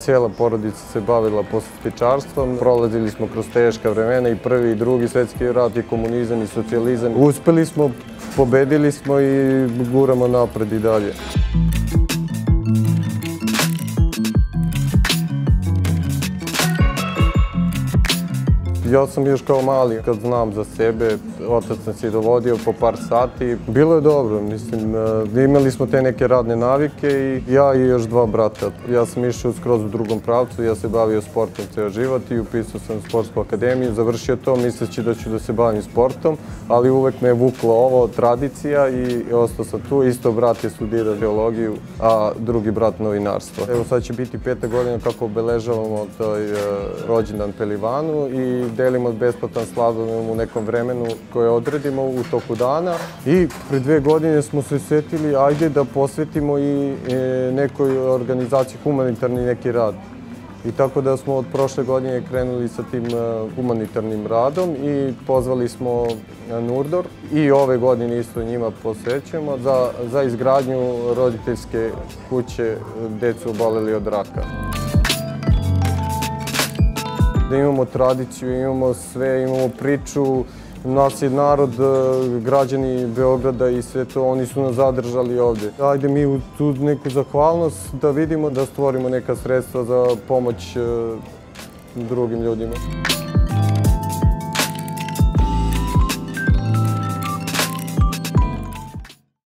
Cijela porodica se bavila posetičarstvom, prolazili smo kroz teška vremena i Prvi i Drugi svjetski rat i komunizam i socijalizam. Uspeli smo, pobedili smo i guramo napred i dalje. Ja sam još kao mali, kad znam za sebe, otac nas je dovodio po par sati. Bilo je dobro, mislim, imali smo te neke radne navike i ja i još dva brata. Ja sam išao skroz u drugom pravcu, ja se bavio sportom ceo život i upisao sam sportsku akademiju, završio to misleći da ću da se bavim sportom, ali uvek me je vuklo ovo, tradicija i ostao sam tu. Isto brat je studirao geologiju, a drugi brat novinarstvo. Evo sad će biti 5. godina kako obeležavamo taj rođendan Pelivanu i delimo besplatan sladoled u nekom vremenu koje odredimo u toku dana. I pre 2 godine smo se setili, ajde da posvetimo i nekoj organizaciji humanitarni neki rad. I tako da smo od prošle godine krenuli sa tim humanitarnim radom i pozvali smo Nurdor i ove godine isto njima posvećujemo za izgradnju roditeljske kuće decu oboleli od raka. Da imamo tradiciju, imamo sve, imamo priču, nas je narod, građani Beograda i sve to, oni su nas zadržali ovde. Ajde mi u tu neku zahvalnost da vidimo da stvorimo neka sredstva za pomoć drugim ljudima.